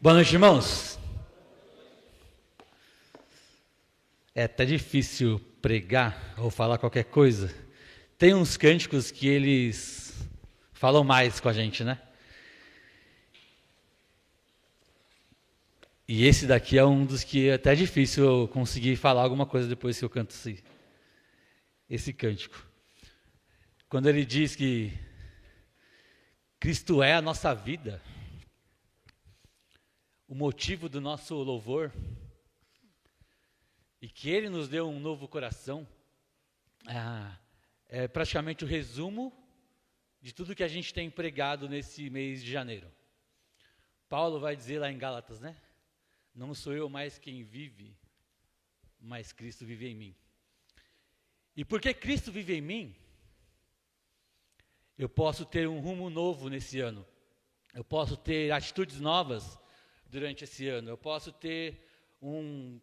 Boa noite, irmãos. É até difícil pregar ou falar qualquer coisa. Tem uns cânticos que eles falam mais com a gente, né? E esse daqui é um dos que é até difícil eu conseguir falar alguma coisa depois que eu canto esse cântico. Quando ele diz que Cristo é a nossa vida, o motivo do nosso louvor, e que Ele nos deu um novo coração, é praticamente o resumo de tudo que a gente tem pregado nesse mês de janeiro. Paulo vai dizer lá em Gálatas, né? Não sou eu mais quem vive, mas Cristo vive em mim. E porque Cristo vive em mim, eu posso ter um rumo novo nesse ano. Eu posso ter atitudes novas durante esse ano. Eu posso ter um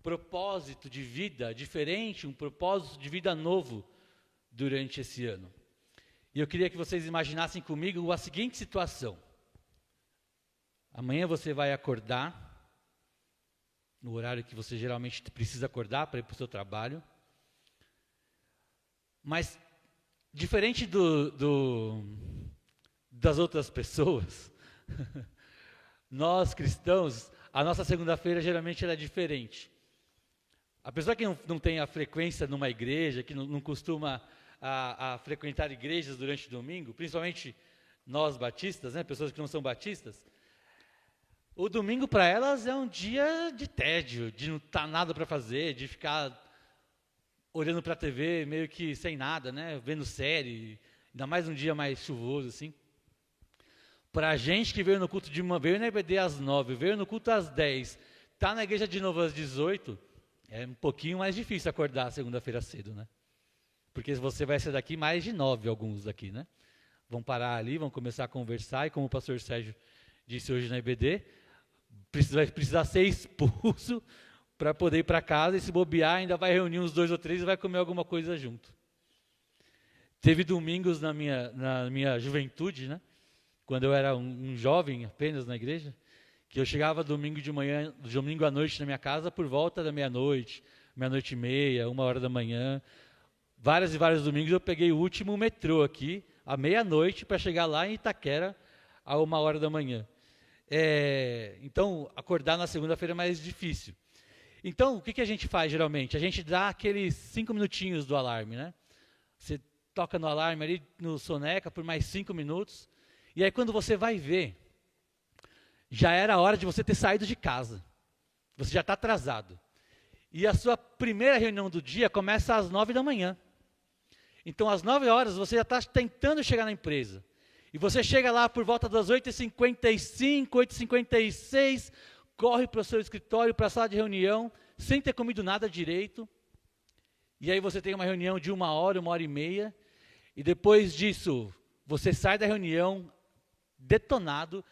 propósito de vida diferente, um propósito de vida novo durante esse ano. E eu queria que vocês imaginassem comigo a seguinte situação. Amanhã você vai acordar, no horário que você geralmente precisa acordar para ir para o seu trabalho. Mas, diferente das outras pessoas, nós cristãos, a nossa segunda-feira geralmente ela é diferente. A pessoa que não tem a frequência numa igreja, que não costuma a frequentar igrejas durante o domingo, principalmente nós batistas, né, pessoas que não são batistas, o domingo para elas é um dia de tédio, de não estar nada para fazer, de ficar olhando para a TV meio que sem nada, né, vendo série, ainda mais um dia mais chuvoso assim. Para a gente que veio no culto veio na EBD às 9, veio no culto às 10, está na igreja de novo às 18, é um pouquinho mais difícil acordar segunda-feira cedo, né? Porque você vai ser daqui mais de 9, alguns daqui, né? Vão parar ali, vão começar a conversar, e como o pastor Sérgio disse hoje na EBD, vai precisar ser expulso para poder ir para casa, e se bobear, ainda vai reunir uns 2 ou 3 e vai comer alguma coisa junto. Teve domingos na minha juventude, né? Quando eu era um jovem apenas na igreja, que eu chegava domingo de manhã, domingo à noite na minha casa por volta da meia-noite, meia-noite e meia, 1h da manhã. Vários e vários domingos eu peguei o último metrô aqui, à meia-noite, para chegar lá em Itaquera, a 1h da manhã. Então, acordar na segunda-feira é mais difícil. Então, o que a gente faz geralmente? A gente dá aqueles 5 minutinhos do alarme, né? Você toca no alarme ali, no soneca, por mais 5 minutos, e aí quando você vai ver, já era a hora de você ter saído de casa. Você já está atrasado. E a sua primeira reunião do dia começa às 9 da manhã. Então, às 9 horas, você já está tentando chegar na empresa. E você chega lá por volta das 8h55, 8h56, corre para o seu escritório, para a sala de reunião, sem ter comido nada direito. E aí você tem uma reunião de 1h, 1h30. E depois disso, você sai da reunião detonado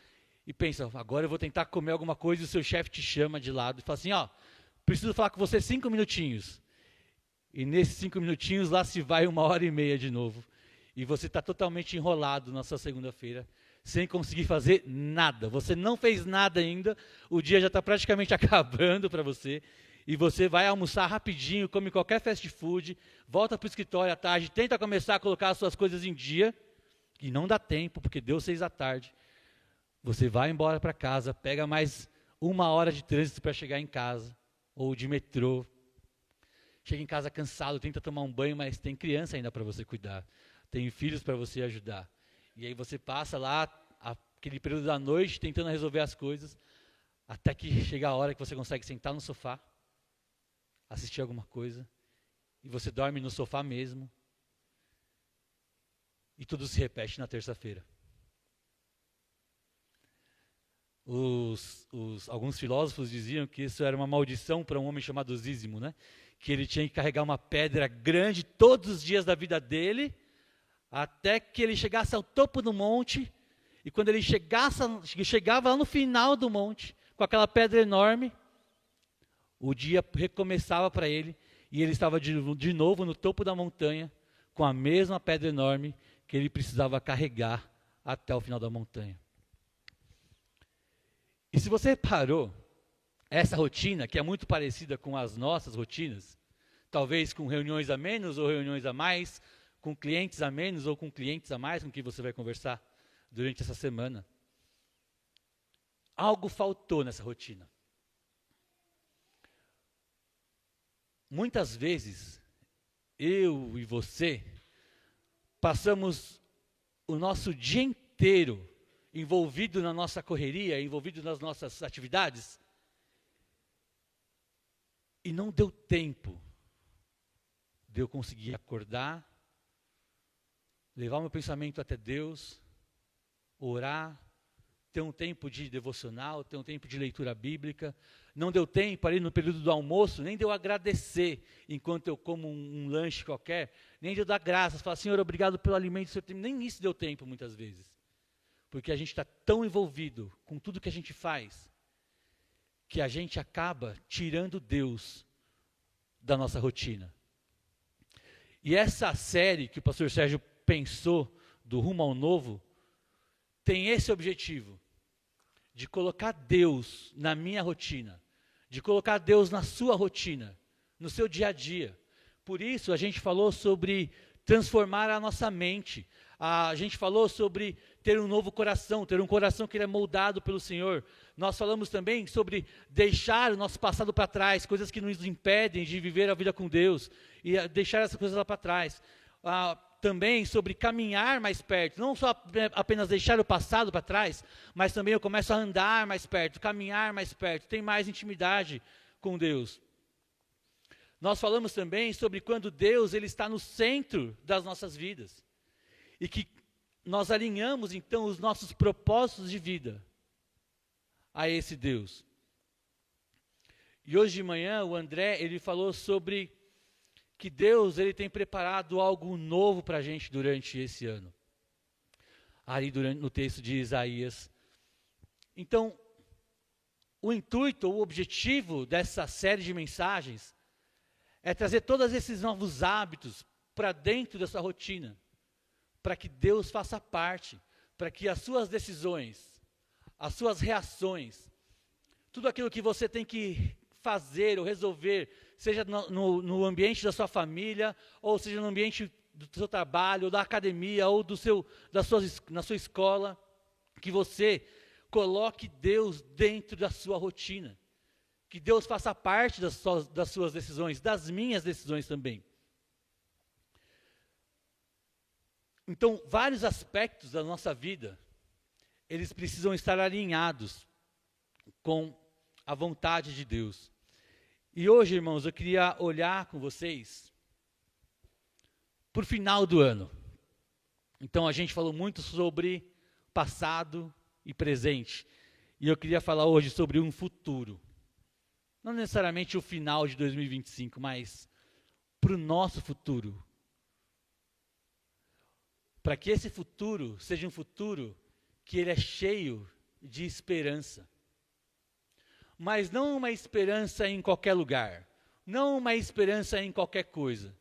e pensa, agora eu vou tentar comer alguma coisa, e o seu chefe te chama de lado e fala assim, preciso falar com você 5 minutinhos. E nesses 5 minutinhos, lá se vai 1h30 de novo. E você está totalmente enrolado na sua segunda-feira, sem conseguir fazer nada. Você não fez nada ainda, o dia já está praticamente acabando para você, e você vai almoçar rapidinho, come qualquer fast food, volta para o escritório à tarde, tenta começar a colocar as suas coisas em dia, e não dá tempo, porque deu 6h. Você vai embora para casa, pega mais 1h de trânsito para chegar em casa, ou de metrô. Chega em casa cansado, tenta tomar um banho, mas tem criança ainda para você cuidar. Tem filhos para você ajudar. E aí você passa lá aquele período da noite tentando resolver as coisas, até que chega a hora que você consegue sentar no sofá, assistir alguma coisa, e você dorme no sofá mesmo. E tudo se repete na terça-feira. Alguns filósofos diziam que isso era uma maldição para um homem chamado Zísimo, né? Que ele tinha que carregar uma pedra grande todos os dias da vida dele, até que ele chegasse ao topo do monte, e quando ele chegava lá no final do monte, com aquela pedra enorme, o dia recomeçava para ele, e ele estava de novo no topo da montanha, com a mesma pedra enorme que ele precisava carregar até o final da montanha. E se você reparou, essa rotina, que é muito parecida com as nossas rotinas, talvez com reuniões a menos ou reuniões a mais, com clientes a menos ou com clientes a mais com quem você vai conversar durante essa semana. Algo faltou nessa rotina. Muitas vezes, eu e você, passamos o nosso dia inteiro envolvido na nossa correria, envolvido nas nossas atividades, e não deu tempo de eu conseguir acordar, levar meu pensamento até Deus, orar, ter um tempo de devocional, ter um tempo de leitura bíblica. Não deu tempo ali no período do almoço, nem de eu agradecer enquanto eu como um lanche qualquer, nem de eu dar graças, falar, Senhor, obrigado pelo alimento do seu tempo. Nem isso deu tempo muitas vezes. Porque a gente está tão envolvido com tudo que a gente faz, que a gente acaba tirando Deus da nossa rotina. E essa série que o pastor Sérgio pensou, do Rumo ao Novo, tem esse objetivo, de colocar Deus na minha rotina, de colocar Deus na sua rotina, no seu dia a dia. Por isso a gente falou sobre transformar a nossa mente, a gente falou sobre ter um novo coração, ter um coração que ele é moldado pelo Senhor. Nós falamos também sobre deixar o nosso passado para trás, coisas que nos impedem de viver a vida com Deus, e deixar essas coisas lá para trás. Também sobre caminhar mais perto, não só apenas deixar o passado para trás, mas também eu começo a andar mais perto, caminhar mais perto, ter mais intimidade com Deus. Nós falamos também sobre quando Deus ele está no centro das nossas vidas, e que nós alinhamos então os nossos propósitos de vida a esse Deus. E hoje de manhã o André ele falou sobre que Deus ele tem preparado algo novo para a gente durante esse ano. Ali no texto de Isaías. Então, o intuito, o objetivo dessa série de mensagens é trazer todos esses novos hábitos para dentro da sua rotina, para que Deus faça parte, para que as suas decisões, as suas reações, tudo aquilo que você tem que fazer ou resolver, seja no ambiente da sua família, ou seja no ambiente do seu trabalho, ou da academia, ou na sua escola, que você coloque Deus dentro da sua rotina. Que Deus faça parte das suas decisões, das minhas decisões também. Então, vários aspectos da nossa vida, eles precisam estar alinhados com a vontade de Deus. E hoje, irmãos, eu queria olhar com vocês para o final do ano. Então, a gente falou muito sobre passado e presente. E eu queria falar hoje sobre um futuro. Não necessariamente o final de 2025, mas para o nosso futuro. Para que esse futuro seja um futuro que ele é cheio de esperança. Mas não uma esperança em qualquer lugar, não uma esperança em qualquer coisa.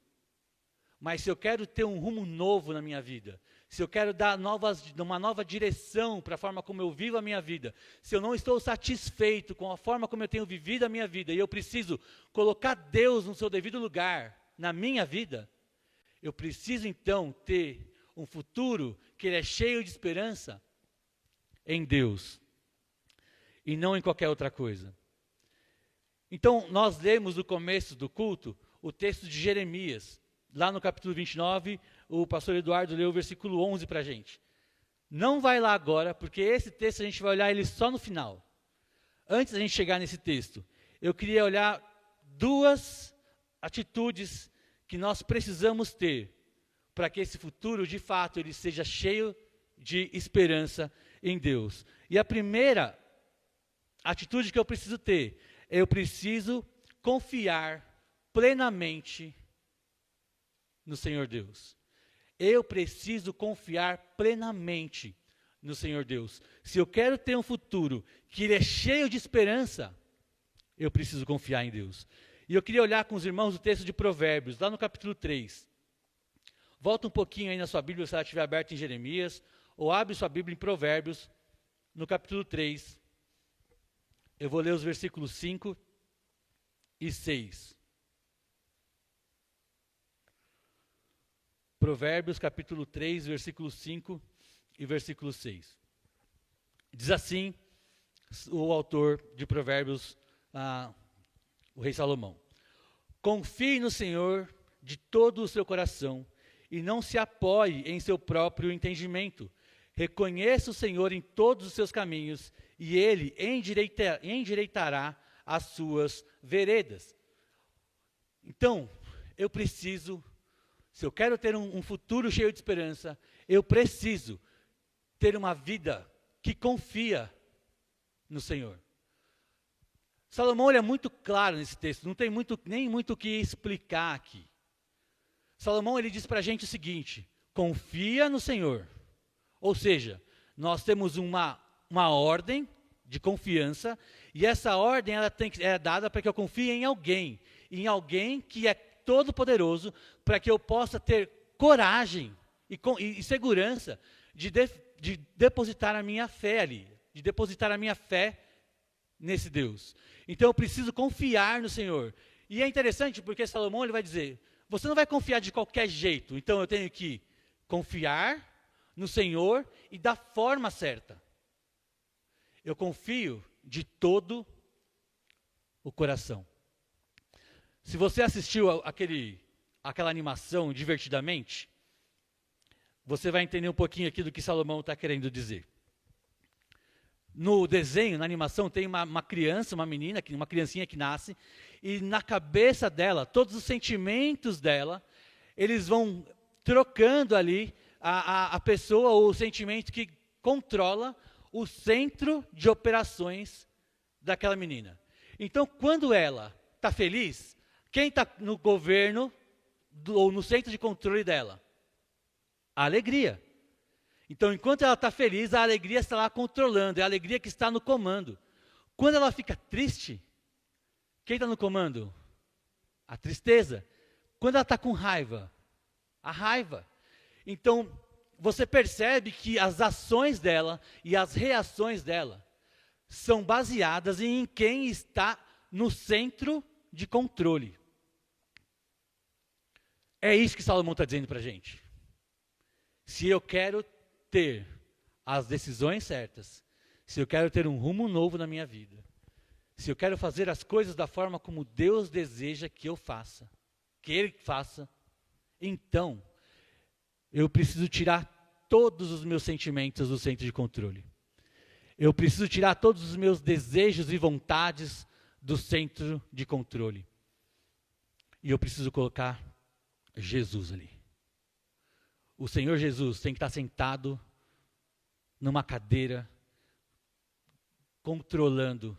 Mas se eu quero ter um rumo novo na minha vida, se eu quero dar uma nova direção para a forma como eu vivo a minha vida, se eu não estou satisfeito com a forma como eu tenho vivido a minha vida, e eu preciso colocar Deus no seu devido lugar na minha vida, eu preciso então ter um futuro que ele é cheio de esperança em Deus. E não em qualquer outra coisa. Então, nós lemos no começo do culto o texto de Jeremias. Lá no capítulo 29, o pastor Eduardo leu o versículo 11 para a gente. Não vai lá agora, porque esse texto a gente vai olhar ele só no final. Antes da gente chegar nesse texto, eu queria olhar duas atitudes que nós precisamos ter para que esse futuro, de fato, ele seja cheio de esperança em Deus. E a primeira atitude que eu preciso ter, eu preciso confiar plenamente no Senhor Deus. Eu preciso confiar plenamente no Senhor Deus. Se eu quero ter um futuro que ele é cheio de esperança, eu preciso confiar em Deus. E eu queria olhar com os irmãos o texto de Provérbios, lá no capítulo 3. Volta um pouquinho aí na sua Bíblia, se ela estiver aberta em Jeremias, ou abre sua Bíblia em Provérbios, no capítulo 3. Eu vou ler os versículos 5 e 6. Provérbios capítulo 3, versículo 5 e versículo 6. Diz assim o autor de Provérbios, o rei Salomão: confie no Senhor de todo o seu coração e não se apoie em seu próprio entendimento. Reconheça o Senhor em todos os seus caminhos e Ele endireitará as suas veredas. Então, eu preciso, se eu quero ter um futuro cheio de esperança, eu preciso ter uma vida que confia no Senhor. Salomão ele é muito claro nesse texto, não tem nem muito o que explicar aqui. Salomão ele diz para a gente o seguinte: confia no Senhor. Ou seja, nós temos uma ordem de confiança, e essa ordem ela é dada para que eu confie em alguém que é todo poderoso, para que eu possa ter coragem e segurança de depositar a minha fé ali, de depositar a minha fé nesse Deus. Então eu preciso confiar no Senhor. E é interessante porque Salomão ele vai dizer: você não vai confiar de qualquer jeito, então eu tenho que confiar no Senhor e da forma certa. Eu confio de todo o coração. Se você assistiu aquela animação Divertidamente, você vai entender um pouquinho aqui do que Salomão está querendo dizer. No desenho, na animação, tem uma criança, uma menina, uma criancinha que nasce, e na cabeça dela, todos os sentimentos dela, eles vão trocando ali a pessoa ou o sentimento que controla o centro de operações daquela menina. Então, quando ela está feliz, quem está no governo ou no centro de controle dela? A alegria. Então, enquanto ela está feliz, a alegria está lá controlando, é a alegria que está no comando. Quando ela fica triste, quem está no comando? A tristeza. Quando ela está com raiva? A raiva. Então, você percebe que as ações dela e as reações dela são baseadas em quem está no centro de controle. É isso que Salomão está dizendo para a gente. Se eu quero ter as decisões certas, se eu quero ter um rumo novo na minha vida, se eu quero fazer as coisas da forma como Deus deseja que eu faça, que Ele faça, então eu preciso tirar todos os meus sentimentos do centro de controle. Eu preciso tirar todos os meus desejos e vontades do centro de controle. E eu preciso colocar Jesus ali. O Senhor Jesus tem que estar sentado numa cadeira, controlando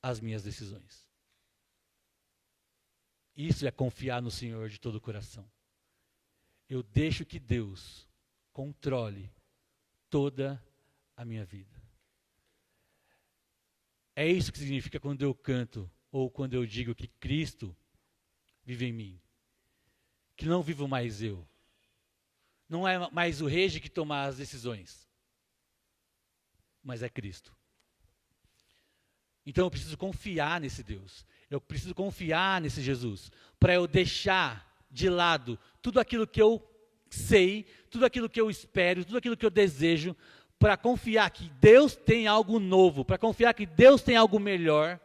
as minhas decisões. Isso é confiar no Senhor de todo o coração. Eu deixo que Deus controle toda a minha vida. É isso que significa quando eu canto, ou quando eu digo que Cristo vive em mim. Que não vivo mais eu. Não é mais o rei que toma as decisões, mas é Cristo. Então eu preciso confiar nesse Deus. Eu preciso confiar nesse Jesus, para eu deixar de lado tudo aquilo que eu sei, tudo aquilo que eu espero, tudo aquilo que eu desejo, para confiar que Deus tem algo novo, para confiar que Deus tem algo melhor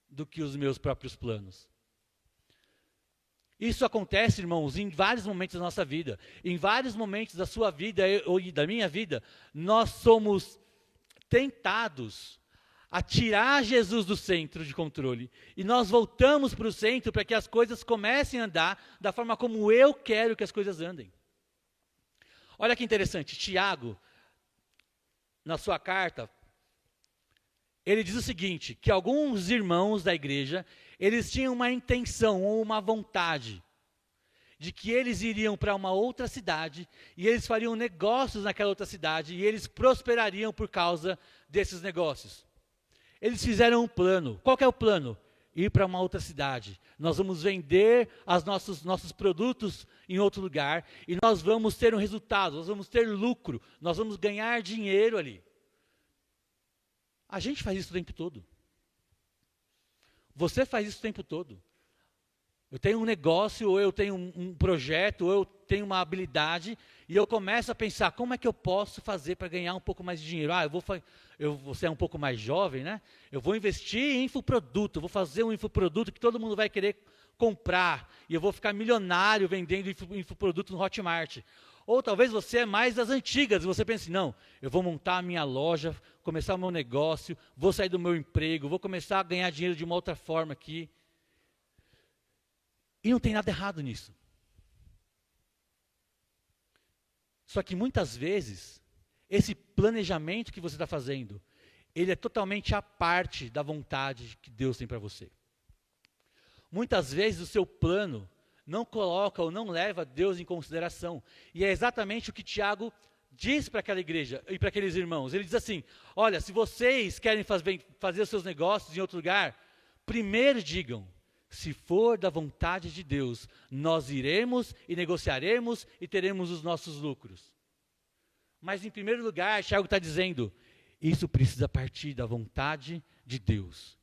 do que os meus próprios planos. Isso acontece, irmãos, em vários momentos da nossa vida. Em vários momentos da sua vida ou da minha vida, nós somos tentados a tirar Jesus do centro de controle. E nós voltamos para o centro para que as coisas comecem a andar da forma como eu quero que as coisas andem. Olha que interessante, Tiago, na sua carta, ele diz o seguinte, que alguns irmãos da igreja, eles tinham uma intenção ou uma vontade de que eles iriam para uma outra cidade e eles fariam negócios naquela outra cidade e eles prosperariam por causa desses negócios. Eles fizeram um plano. Qual que é o plano? Ir para uma outra cidade. Nós vamos vender nossos produtos em outro lugar e nós vamos ter um resultado, nós vamos ter lucro, nós vamos ganhar dinheiro ali. A gente faz isso o tempo todo. Você faz isso o tempo todo. Eu tenho um negócio, ou eu tenho um projeto, ou eu tenho uma habilidade, e eu começo a pensar, como é que eu posso fazer para ganhar um pouco mais de dinheiro? Você é um pouco mais jovem, né? Eu vou investir em infoproduto, vou fazer um infoproduto que todo mundo vai querer comprar, e eu vou ficar milionário vendendo infoproduto no Hotmart. Ou talvez você é mais das antigas, e você pensa, não, eu vou montar a minha loja, começar o meu negócio, vou sair do meu emprego, vou começar a ganhar dinheiro de uma outra forma aqui. E não tem nada errado nisso. Só que muitas vezes, esse planejamento que você está fazendo, ele é totalmente à parte da vontade que Deus tem para você. Muitas vezes o seu plano não coloca ou não leva Deus em consideração. E é exatamente o que Tiago diz para aquela igreja e para aqueles irmãos. Ele diz assim, olha, se vocês querem fazer os seus negócios em outro lugar, primeiro digam, se for da vontade de Deus, nós iremos e negociaremos e teremos os nossos lucros. Mas em primeiro lugar, Tiago está dizendo, isso precisa partir da vontade de Deus.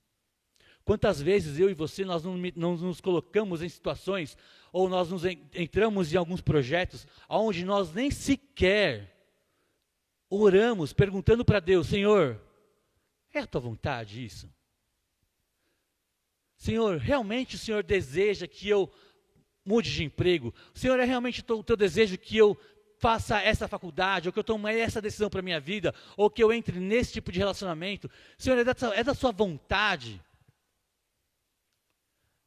Quantas vezes eu e você, nós não nos colocamos em situações, ou nós entramos em alguns projetos, onde nós nem sequer oramos, perguntando para Deus, Senhor, é a tua vontade isso? Senhor, realmente o Senhor deseja que eu mude de emprego? Senhor, é realmente o teu desejo que eu faça essa faculdade, ou que eu tome essa decisão para a minha vida, ou que eu entre nesse tipo de relacionamento? Senhor, é da sua vontade?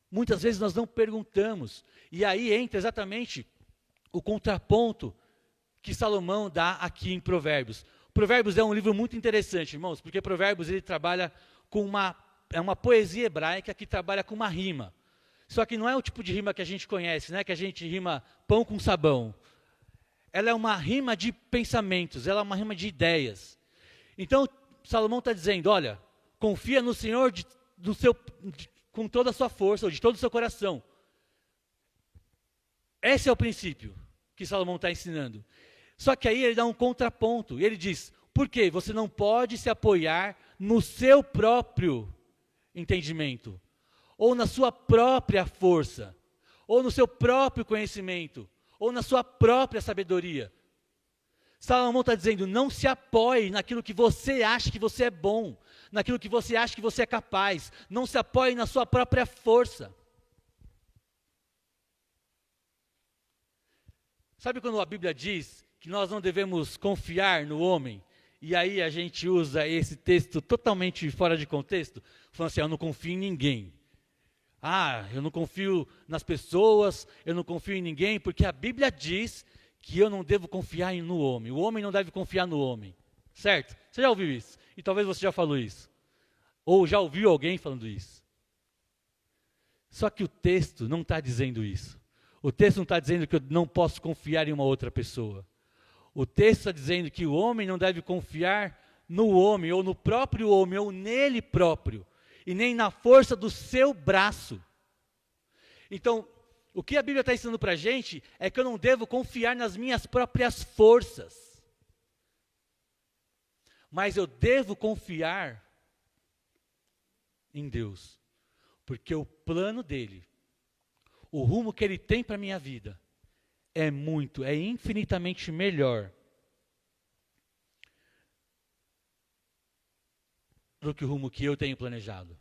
Muitas vezes nós não perguntamos, e aí entra exatamente o contraponto que Salomão dá aqui em Provérbios. Provérbios é um livro muito interessante, irmãos, porque Provérbios ele trabalha com uma poesia hebraica que trabalha com uma rima. Só que não é o tipo de rima que a gente conhece, né? Que a gente rima pão com sabão. Ela é uma rima de pensamentos, ela é uma rima de ideias. Então, Salomão está dizendo, olha, confia no Senhor com toda a sua força, ou de todo o seu coração. Esse é o princípio que Salomão está ensinando. Só que aí ele dá um contraponto, e ele diz, por quê? Você não pode se apoiar no seu próprio entendimento, ou na sua própria força, ou no seu próprio conhecimento, ou na sua própria sabedoria. Salomão está dizendo, não se apoie naquilo que você acha que você é bom, naquilo que você acha que você é capaz, não se apoie na sua própria força. Sabe quando a Bíblia diz que nós não devemos confiar no homem? E aí a gente usa esse texto totalmente fora de contexto, falando assim, eu não confio em ninguém. Eu não confio nas pessoas, eu não confio em ninguém, porque a Bíblia diz que eu não devo confiar no homem. O homem não deve confiar no homem. Certo? Você já ouviu isso? E talvez você já falou isso. Ou já ouviu alguém falando isso. Só que o texto não está dizendo isso. O texto não está dizendo que eu não posso confiar em uma outra pessoa. O texto está dizendo que o homem não deve confiar no homem, ou no próprio homem, ou nele próprio, e nem na força do seu braço. Então, o que a Bíblia está ensinando para a gente é que eu não devo confiar nas minhas próprias forças, mas eu devo confiar em Deus, porque o plano dele, o rumo que ele tem para a minha vida, é infinitamente melhor do que o rumo que eu tenho planejado.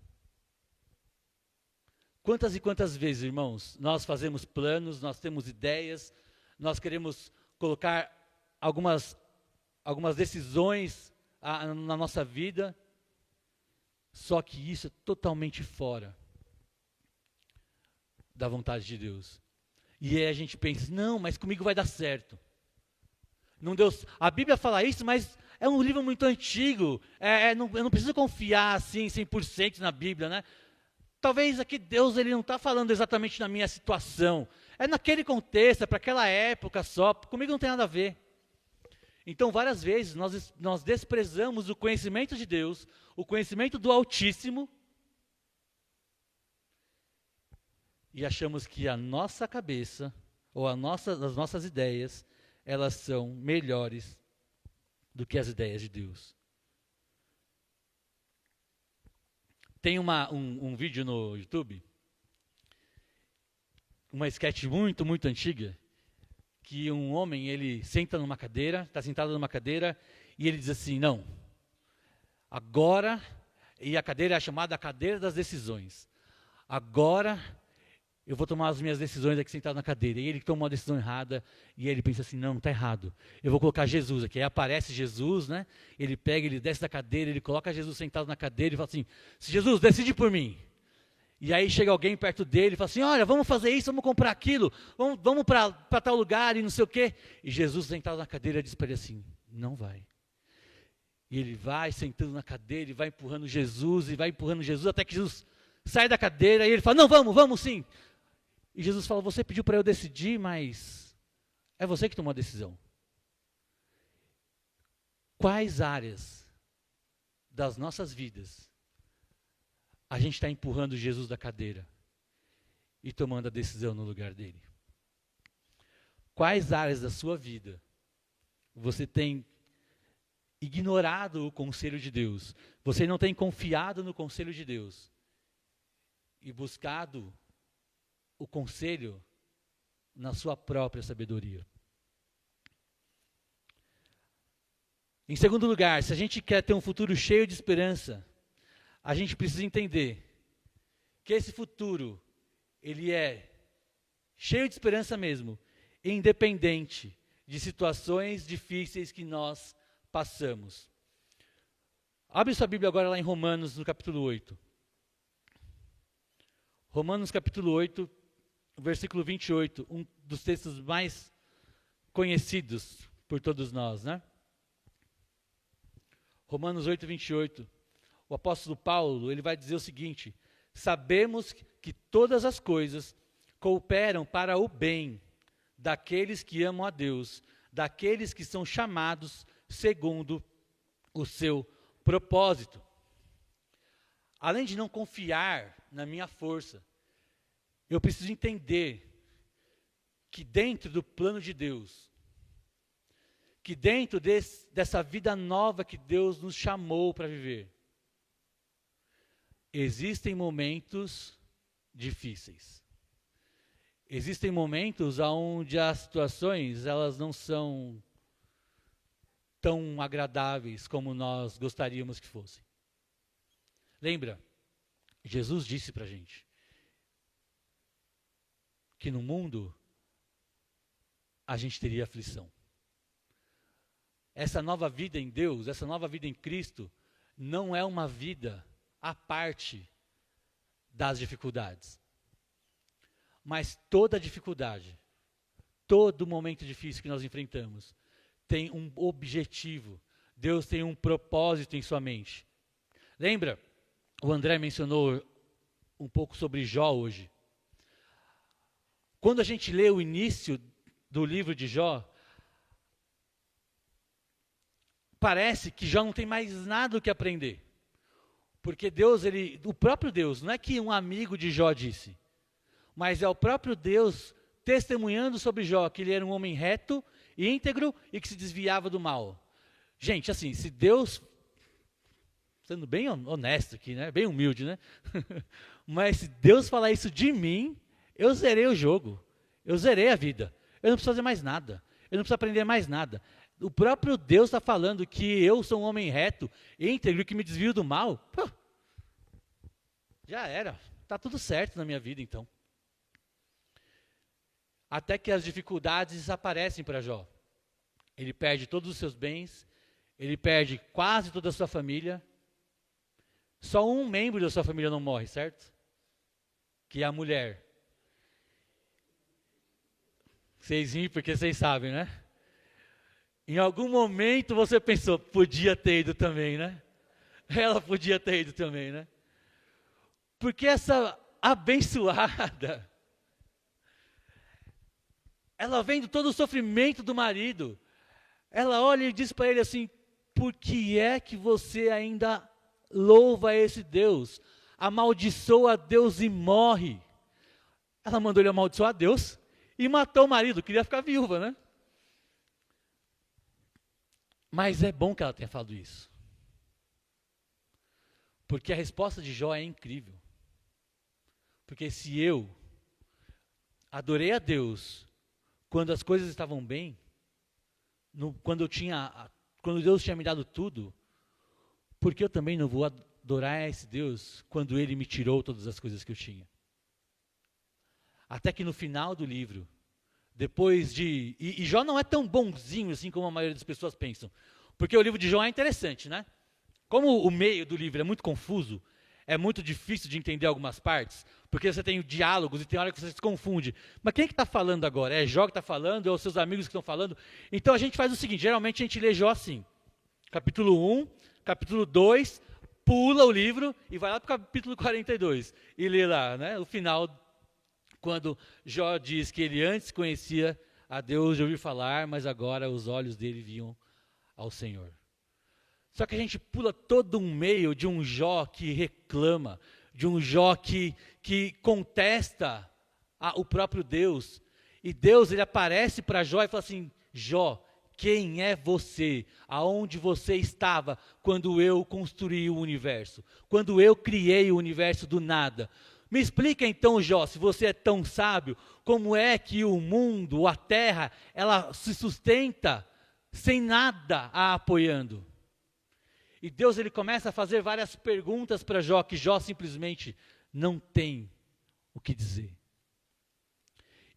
Quantas e quantas vezes, irmãos, nós fazemos planos, nós temos ideias, nós queremos colocar algumas decisões na nossa vida, só que isso é totalmente fora da vontade de Deus. E aí a gente pensa, não, mas comigo vai dar certo. Não deu, a Bíblia fala isso, mas é um livro muito antigo, eu não preciso confiar assim 100% na Bíblia, né? Talvez aqui Deus ele não está falando exatamente na minha situação, é naquele contexto, é para aquela época só, comigo não tem nada a ver. Então várias vezes nós desprezamos o conhecimento de Deus, o conhecimento do Altíssimo, e achamos que a nossa cabeça, ou as nossas ideias, elas são melhores do que as ideias de Deus. Tem um vídeo no YouTube, uma sketch muito, muito antiga, que um homem, ele senta numa cadeira, está sentado numa cadeira, e ele diz assim, não, agora, e a cadeira é chamada a cadeira das decisões, agora eu vou tomar as minhas decisões aqui sentado na cadeira. E ele toma uma decisão errada, e ele pensa assim, não, está errado. Eu vou colocar Jesus aqui. Aí aparece Jesus, né? Ele pega, ele desce da cadeira, ele coloca Jesus sentado na cadeira e fala assim, Jesus, decide por mim. E aí chega alguém perto dele e fala assim, olha, vamos fazer isso, vamos comprar aquilo, vamos para tal lugar e não sei o quê. E Jesus sentado na cadeira diz para ele assim, não vai. E ele vai sentando na cadeira e vai empurrando Jesus, até que Jesus sai da cadeira e ele fala, não, vamos sim. E Jesus fala, você pediu para eu decidir, mas é você que tomou a decisão. Quais áreas das nossas vidas a gente está empurrando Jesus da cadeira e tomando a decisão no lugar dele? Quais áreas da sua vida você tem ignorado o conselho de Deus? Você não tem confiado no conselho de Deus e buscado o conselho na sua própria sabedoria? Em segundo lugar, se a gente quer ter um futuro cheio de esperança, a gente precisa entender que esse futuro, ele é cheio de esperança mesmo, independente de situações difíceis que nós passamos. Abre sua Bíblia agora lá em Romanos, no capítulo 8. Romanos capítulo 8, versículo 28, um dos textos mais conhecidos por todos nós, né? Romanos 8, 28, o apóstolo Paulo, ele vai dizer o seguinte, sabemos que todas as coisas cooperam para o bem daqueles que amam a Deus, daqueles que são chamados segundo o seu propósito. Além de não confiar na minha força, eu preciso entender que dentro do plano de Deus, que dentro dessa vida nova que Deus nos chamou para viver, existem momentos difíceis. Existem momentos onde as situações, elas não são tão agradáveis como nós gostaríamos que fossem. Lembra? Jesus disse para a gente que no mundo a gente teria aflição. Essa nova vida em Deus, essa nova vida em Cristo, não é uma vida à parte das dificuldades. Mas toda dificuldade, todo momento difícil que nós enfrentamos, tem um objetivo. Deus tem um propósito em sua mente. Lembra? O André mencionou um pouco sobre Jó hoje. Quando a gente lê o início do livro de Jó, parece que Jó não tem mais nada o que aprender. Porque Deus, o próprio Deus, não é que um amigo de Jó disse, mas é o próprio Deus testemunhando sobre Jó, que ele era um homem reto, íntegro e que se desviava do mal. Gente, assim, se Deus, sendo bem honesto aqui, né, bem humilde, né, mas se Deus falar isso de mim, eu zerei o jogo, eu zerei a vida, eu não preciso fazer mais nada, eu não preciso aprender mais nada. O próprio Deus está falando que eu sou um homem reto, íntegro, que me desvio do mal. Pô, já era, está tudo certo na minha vida então. Até que as dificuldades aparecem para Jó. Ele perde todos os seus bens, ele perde quase toda a sua família. Só um membro da sua família não morre, certo? Que é a mulher. Vocês riem porque vocês sabem, né? Em algum momento você pensou, podia ter ido também, né? Ela podia ter ido também, né? Porque essa abençoada, ela vendo todo o sofrimento do marido, ela olha e diz para ele assim, por que é que você ainda louva esse Deus? Amaldiçoa a Deus e morre. Ela mandou ele amaldiçoar a Deus e matou o marido, queria ficar viúva, né? Mas é bom que ela tenha falado isso. Porque a resposta de Jó é incrível. Porque se eu adorei a Deus quando as coisas estavam bem, quando Deus tinha me dado tudo, por que eu também não vou adorar a esse Deus quando Ele me tirou todas as coisas que eu tinha? Até que no final do livro, depois de... E Jó não é tão bonzinho assim como a maioria das pessoas pensam. Porque o livro de Jó é interessante, né? Como o meio do livro é muito confuso, é muito difícil de entender algumas partes, porque você tem diálogos e tem hora que você se confunde. Mas quem que está falando agora? É Jó que está falando? É os seus amigos que estão falando? Então a gente faz o seguinte, geralmente a gente lê Jó assim, capítulo 1, capítulo 2, pula o livro e vai lá para o capítulo 42 e lê lá, né, o final, quando Jó diz que ele antes conhecia a Deus de ouvir falar, mas agora os olhos dele viam ao Senhor. Só que a gente pula todo um meio de um Jó que reclama, de um Jó que contesta o próprio Deus. E Deus, ele aparece para Jó e fala assim, Jó, quem é você? Aonde você estava quando eu construí o universo? Quando eu criei o universo do nada? Me explica então, Jó, se você é tão sábio, como é que o mundo, a terra, ela se sustenta sem nada a apoiando? E Deus, ele começa a fazer várias perguntas para Jó, que Jó simplesmente não tem o que dizer.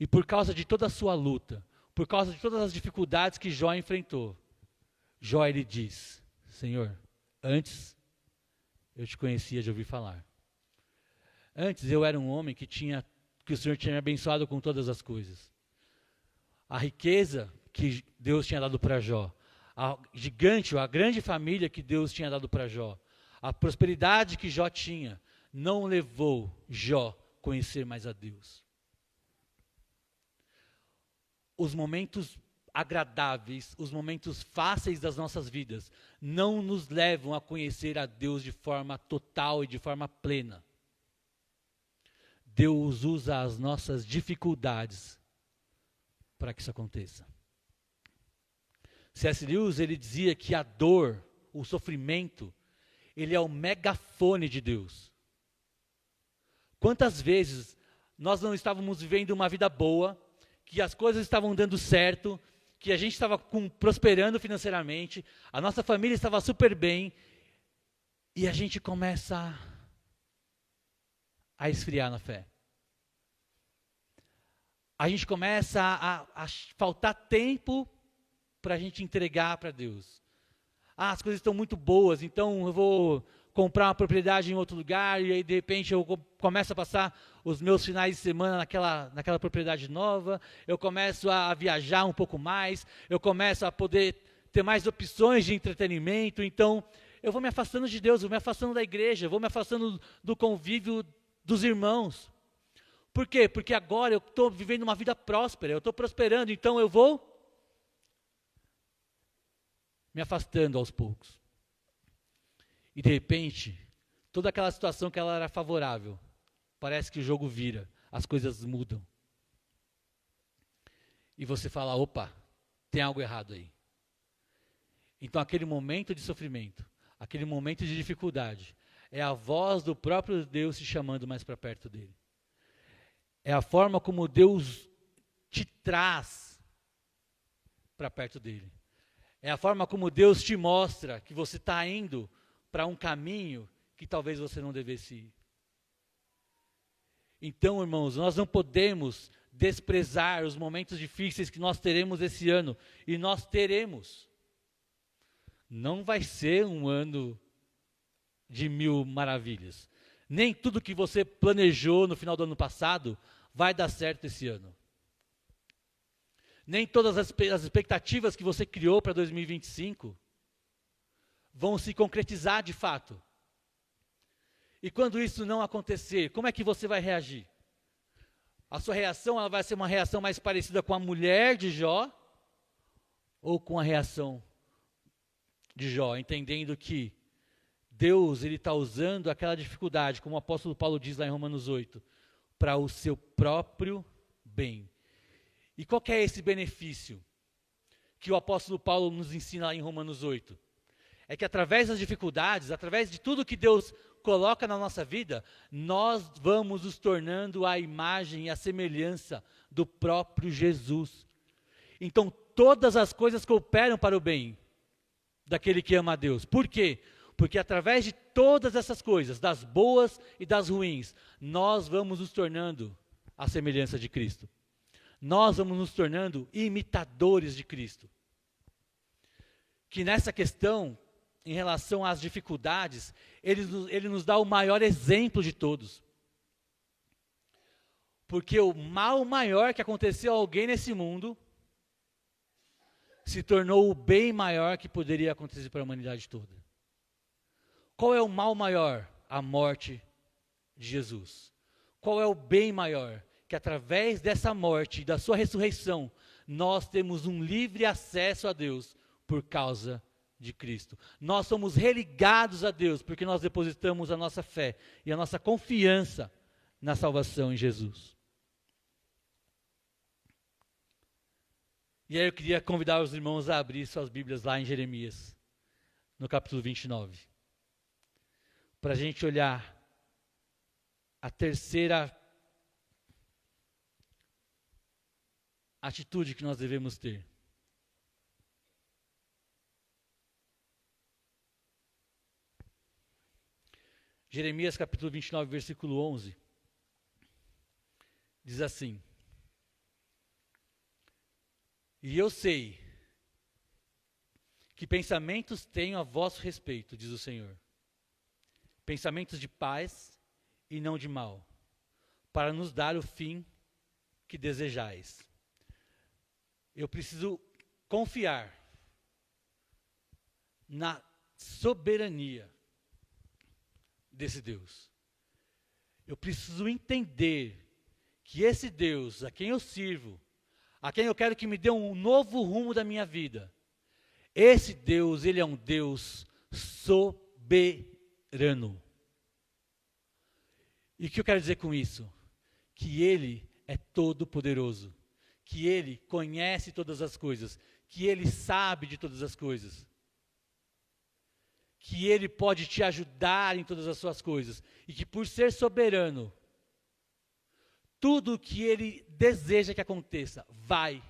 E por causa de toda a sua luta, por causa de todas as dificuldades que Jó enfrentou, Jó, ele diz, Senhor, antes eu te conhecia de ouvir falar. Antes eu era um homem que o Senhor tinha me abençoado com todas as coisas. A riqueza que Deus tinha dado para Jó, a grande família que Deus tinha dado para Jó, a prosperidade que Jó tinha, não levou Jó a conhecer mais a Deus. Os momentos agradáveis, os momentos fáceis das nossas vidas, não nos levam a conhecer a Deus de forma total e de forma plena. Deus usa as nossas dificuldades para que isso aconteça. C.S. Lewis, ele dizia que a dor, o sofrimento, ele é o megafone de Deus. Quantas vezes nós não estávamos vivendo uma vida boa, que as coisas estavam dando certo, que a gente estava prosperando financeiramente, a nossa família estava super bem, e a gente começa a esfriar na fé. A gente começa a faltar tempo para a gente entregar para Deus. As coisas estão muito boas, então eu vou comprar uma propriedade em outro lugar, e aí de repente eu começo a passar os meus finais de semana naquela propriedade nova, eu começo a viajar um pouco mais, eu começo a poder ter mais opções de entretenimento, então eu vou me afastando de Deus, eu vou me afastando da igreja, eu vou me afastando do convívio dos irmãos. Por quê? Porque agora eu estou vivendo uma vida próspera, eu estou prosperando, então eu vou me afastando aos poucos. E de repente, toda aquela situação que ela era favorável, parece que o jogo vira, as coisas mudam. E você fala, opa, tem algo errado aí. Então aquele momento de sofrimento, aquele momento de dificuldade, é a voz do próprio Deus te chamando mais para perto dele. É a forma como Deus te traz para perto dele. É a forma como Deus te mostra que você está indo para um caminho que talvez você não devesse ir. Então, irmãos, nós não podemos desprezar os momentos difíceis que nós teremos esse ano. E nós teremos. Não vai ser um ano de 1000 maravilhas. Nem tudo que você planejou no final do ano passado vai dar certo esse ano. Nem todas as expectativas que você criou para 2025 vão se concretizar de fato. E quando isso não acontecer, como é que você vai reagir? A sua reação, ela vai ser uma reação mais parecida com a mulher de Jó ou com a reação de Jó, entendendo que Deus, ele está usando aquela dificuldade, como o apóstolo Paulo diz lá em Romanos 8, para o seu próprio bem. E qual que é esse benefício que o apóstolo Paulo nos ensina lá em Romanos 8? é que através das dificuldades, através de tudo que Deus coloca na nossa vida, nós vamos nos tornando a imagem e a semelhança do próprio Jesus. Então, todas as coisas cooperam para o bem daquele que ama a Deus. Por quê? Porque através de todas essas coisas, das boas e das ruins, nós vamos nos tornando a semelhança de Cristo. Nós vamos nos tornando imitadores de Cristo. Que nessa questão, em relação às dificuldades, ele nos dá o maior exemplo de todos. Porque o mal maior que aconteceu a alguém nesse mundo se tornou o bem maior que poderia acontecer para a humanidade toda. Qual é o mal maior? A morte de Jesus. Qual é o bem maior? Que através dessa morte e da sua ressurreição, nós temos um livre acesso a Deus por causa de Cristo. Nós somos religados a Deus porque nós depositamos a nossa fé e a nossa confiança na salvação em Jesus. E aí eu queria convidar os irmãos a abrir suas Bíblias lá em Jeremias, no capítulo 29. Para a gente olhar a terceira atitude que nós devemos ter. Jeremias capítulo 29, versículo 11, diz assim: E eu sei que pensamentos tenho a vosso respeito, diz o Senhor, pensamentos de paz e não de mal, para nos dar o fim que desejais. Eu preciso confiar na soberania desse Deus. Eu preciso entender que esse Deus, a quem eu sirvo, a quem eu quero que me dê um novo rumo da minha vida, esse Deus, ele é um Deus soberano. E o que eu quero dizer com isso? Que ele é todo poderoso, que ele conhece todas as coisas, que ele sabe de todas as coisas, que ele pode te ajudar em todas as suas coisas, e que por ser soberano, tudo o que ele deseja que aconteça, vai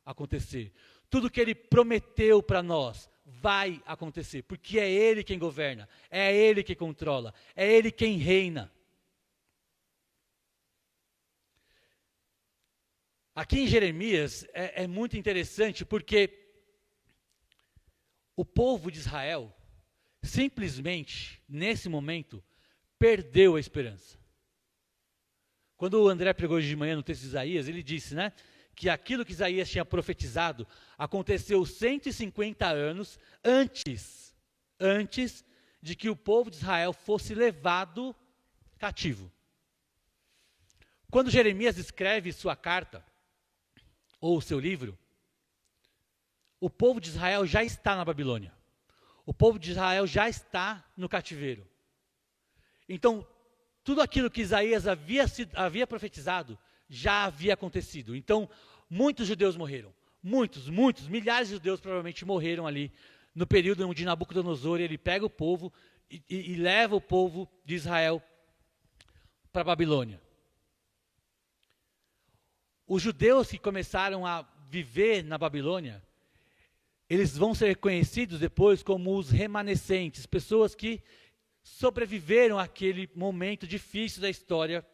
acontecer. Tudo que ele prometeu para nós, vai acontecer, porque é ele quem governa, é ele quem controla, é ele quem reina. Aqui em Jeremias é muito interessante porque o povo de Israel, simplesmente, nesse momento, perdeu a esperança. Quando o André pregou hoje de manhã no texto de Isaías, ele disse, né, que aquilo que Isaías tinha profetizado aconteceu 150 anos antes de que o povo de Israel fosse levado cativo. Quando Jeremias escreve sua carta, ou seu livro, o povo de Israel já está na Babilônia. O povo de Israel já está no cativeiro. Então, tudo aquilo que Isaías havia profetizado já havia acontecido. Então, muitos judeus morreram. Muitos, milhares de judeus provavelmente morreram ali no período onde Nabucodonosor ele pega o povo e leva o povo de Israel para a Babilônia. Os judeus que começaram a viver na Babilônia, eles vão ser reconhecidos depois como os remanescentes, pessoas que sobreviveram àquele momento difícil da história,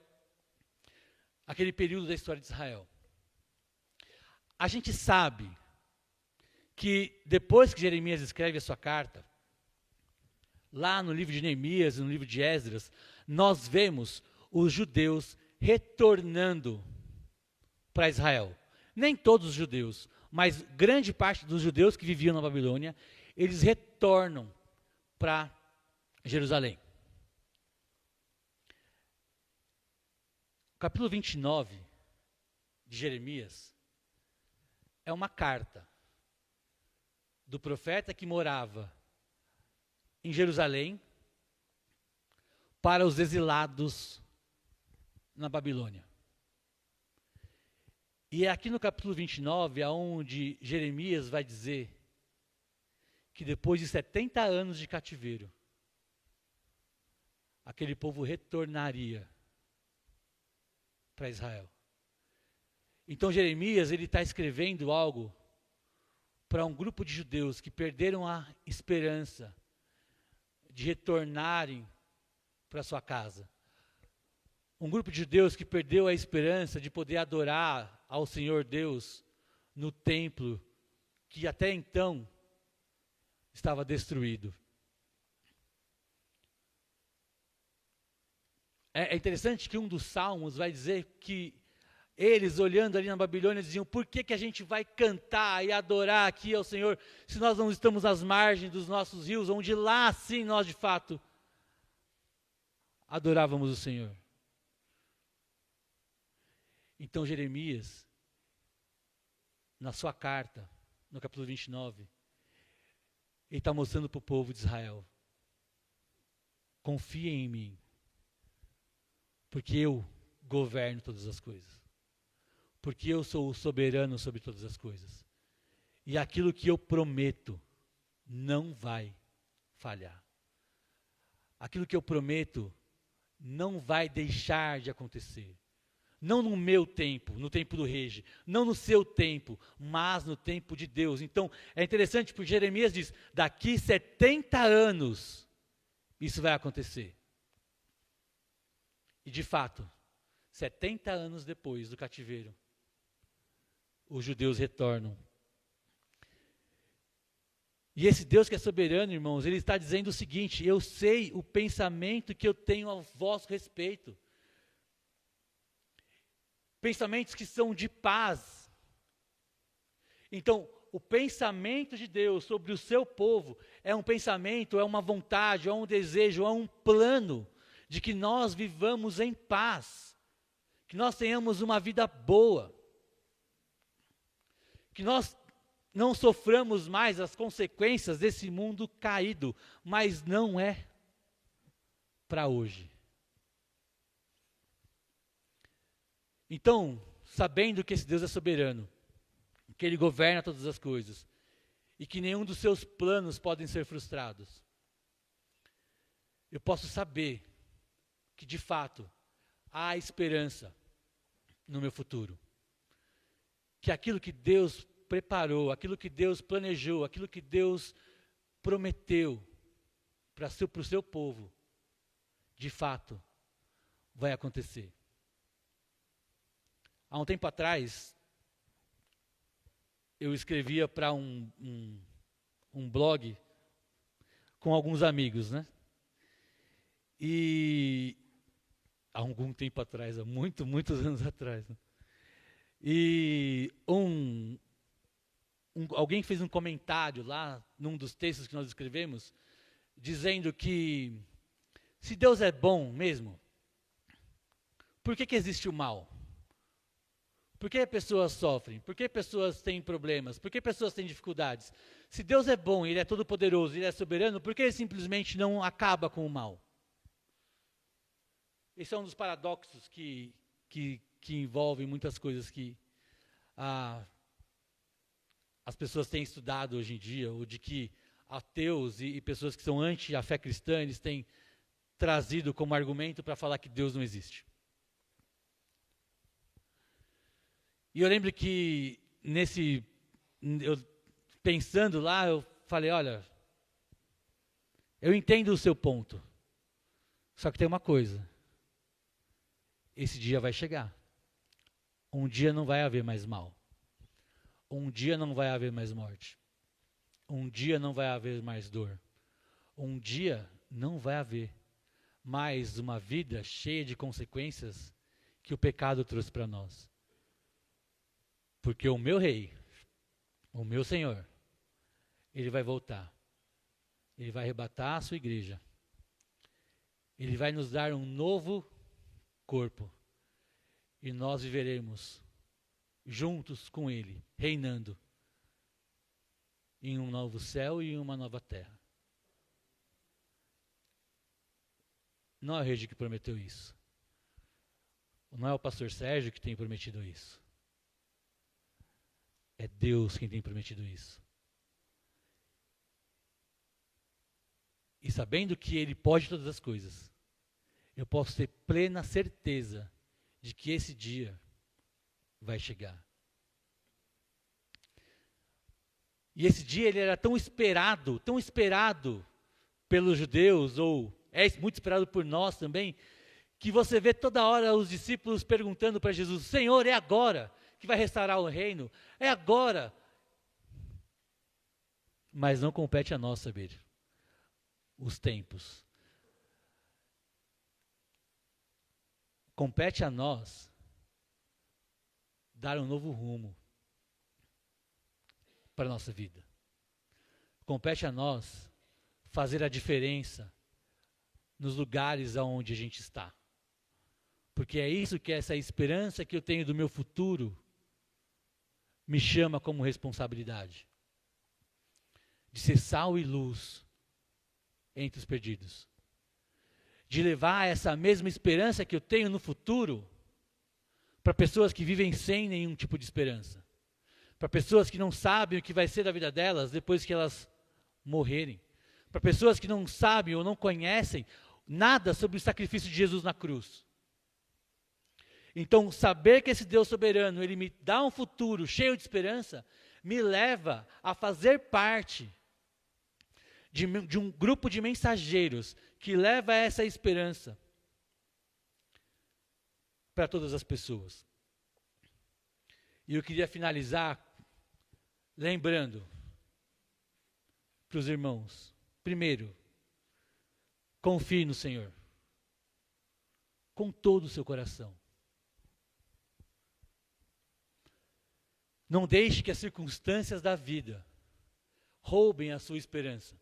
aquele período da história de Israel. A gente sabe que depois que Jeremias escreve a sua carta, lá no livro de Neemias, no livro de Esdras, nós vemos os judeus retornando para Israel. Nem todos os judeus, mas grande parte dos judeus que viviam na Babilônia, eles retornam para Jerusalém. O capítulo 29 de Jeremias é uma carta do profeta que morava em Jerusalém para os exilados na Babilônia. E é aqui no capítulo 29 aonde Jeremias vai dizer que depois de 70 anos de cativeiro, aquele povo retornaria para Israel. Então Jeremias, ele está escrevendo algo para um grupo de judeus que perderam a esperança de retornarem para sua casa. Um grupo de judeus que perdeu a esperança de poder adorar ao Senhor Deus no templo que até então estava destruído. É interessante que um dos salmos vai dizer que eles, olhando ali na Babilônia, diziam: por que a gente vai cantar e adorar aqui ao Senhor, se nós não estamos às margens dos nossos rios, onde lá sim nós de fato adorávamos o Senhor. Então Jeremias, na sua carta, no capítulo 29, ele está mostrando para o povo de Israel: confiem em mim, porque eu governo todas as coisas. Porque eu sou o soberano sobre todas as coisas. E aquilo que eu prometo não vai falhar. Aquilo que eu prometo não vai deixar de acontecer. Não no meu tempo, no tempo do rege, não no seu tempo, mas no tempo de Deus. Então, é interessante porque Jeremias diz: daqui 70 anos isso vai acontecer. E de fato, 70 anos depois do cativeiro, os judeus retornam. E esse Deus que é soberano, irmãos, ele está dizendo o seguinte: eu sei o pensamento que eu tenho a vosso respeito. Pensamentos que são de paz. Então, o pensamento de Deus sobre o seu povo é um pensamento, é uma vontade, é um desejo, é um plano de que nós vivamos em paz, que nós tenhamos uma vida boa, que nós não soframos mais as consequências desse mundo caído, mas não é para hoje. Então, sabendo que esse Deus é soberano, que Ele governa todas as coisas, e que nenhum dos seus planos podem ser frustrados, eu posso saber que de fato há esperança no meu futuro. Que aquilo que Deus preparou, aquilo que Deus planejou, aquilo que Deus prometeu para o seu povo, de fato, vai acontecer. Há um tempo atrás, eu escrevia para um blog com alguns amigos, né? E há algum tempo atrás, há muitos anos atrás, né? E alguém fez um comentário lá, num dos textos que nós escrevemos, dizendo que se Deus é bom mesmo, por que existe o mal? Por que pessoas sofrem? Por que pessoas têm problemas? Por que pessoas têm dificuldades? Se Deus é bom, Ele é todo poderoso, Ele é soberano, por que Ele simplesmente não acaba com o mal? Esse é um dos paradoxos que envolvem muitas coisas que as pessoas têm estudado hoje em dia, ou de que ateus e pessoas que são anti a fé cristã, eles têm trazido como argumento para falar que Deus não existe. E eu lembro que pensando lá, eu falei: olha, eu entendo o seu ponto, só que tem uma coisa: esse dia vai chegar. Um dia não vai haver mais mal. Um dia não vai haver mais morte. Um dia não vai haver mais dor. Um dia não vai haver mais uma vida cheia de consequências que o pecado trouxe para nós. Porque o meu rei, o meu Senhor, Ele vai voltar. Ele vai arrebatar a sua igreja. Ele vai nos dar um novo corpo. E nós viveremos juntos com Ele, reinando em um novo céu e em uma nova terra. Não é o rei que prometeu isso. Não é o pastor Sérgio que tem prometido isso. É Deus quem tem prometido isso. E sabendo que Ele pode todas as coisas, eu posso ter plena certeza de que esse dia vai chegar. E esse dia ele era tão esperado pelos judeus, ou é muito esperado por nós também, que você vê toda hora os discípulos perguntando para Jesus: Senhor, é agora que vai restaurar o reino? É agora. Mas não compete a nós saber os tempos. Compete a nós dar um novo rumo para a nossa vida. Compete a nós fazer a diferença nos lugares aonde a gente está. Porque é isso que essa esperança que eu tenho do meu futuro me chama como responsabilidade. De ser sal e luz entre os perdidos. De levar essa mesma esperança que eu tenho no futuro para pessoas que vivem sem nenhum tipo de esperança. Para pessoas que não sabem o que vai ser da vida delas depois que elas morrerem. Para pessoas que não sabem ou não conhecem nada sobre o sacrifício de Jesus na cruz. Então, saber que esse Deus soberano, Ele me dá um futuro cheio de esperança, me leva a fazer parte de um grupo de mensageiros que leva essa esperança para todas as pessoas. E eu queria finalizar lembrando para os irmãos, primeiro, confie no Senhor, com todo o seu coração. Não deixe que as circunstâncias da vida roubem a sua esperança.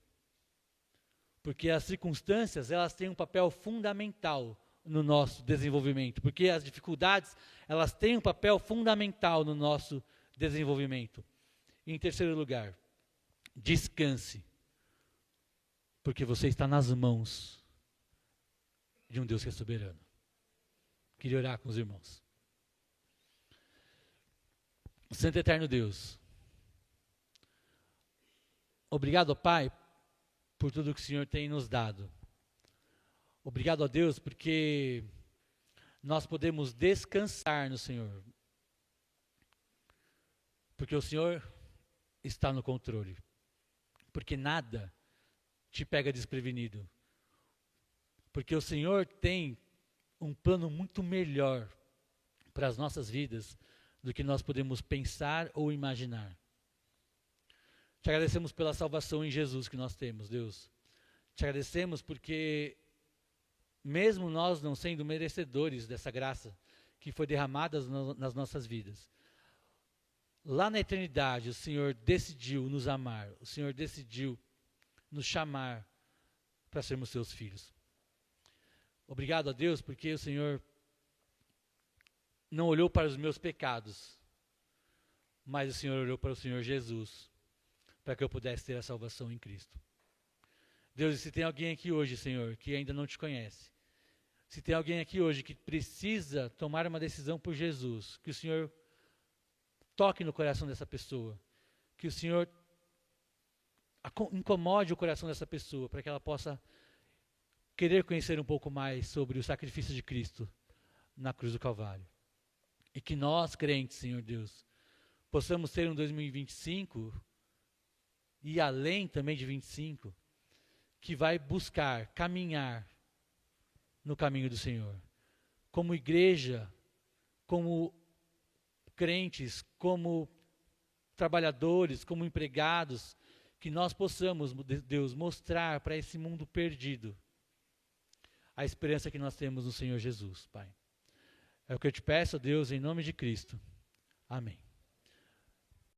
Porque as circunstâncias, elas têm um papel fundamental no nosso desenvolvimento. Porque as dificuldades, elas têm um papel fundamental no nosso desenvolvimento. E em terceiro lugar, descanse. Porque você está nas mãos de um Deus que é soberano. Queria orar com os irmãos. Santo e eterno Deus, obrigado, ó Pai, por tudo que o Senhor tem nos dado. Obrigado a Deus porque nós podemos descansar no Senhor. Porque o Senhor está no controle. Porque nada te pega desprevenido. Porque o Senhor tem um plano muito melhor para as nossas vidas do que nós podemos pensar ou imaginar. Te agradecemos pela salvação em Jesus que nós temos, Deus. Te agradecemos porque, mesmo nós não sendo merecedores dessa graça que foi derramada nas nossas vidas, lá na eternidade o Senhor decidiu nos amar, o Senhor decidiu nos chamar para sermos seus filhos. Obrigado a Deus porque o Senhor não olhou para os meus pecados, mas o Senhor olhou para o Senhor Jesus, para que eu pudesse ter a salvação em Cristo. Deus, e se tem alguém aqui hoje, Senhor, que ainda não te conhece, se tem alguém aqui hoje que precisa tomar uma decisão por Jesus, que o Senhor toque no coração dessa pessoa, que o Senhor incomode o coração dessa pessoa, para que ela possa querer conhecer um pouco mais sobre o sacrifício de Cristo na cruz do Calvário. E que nós, crentes, Senhor Deus, possamos ter um 2025 e além também de 25, que vai buscar, caminhar no caminho do Senhor. Como igreja, como crentes, como trabalhadores, como empregados, que nós possamos, Deus, mostrar para esse mundo perdido a esperança que nós temos no Senhor Jesus, Pai. É o que eu te peço, Deus, em nome de Cristo. Amém.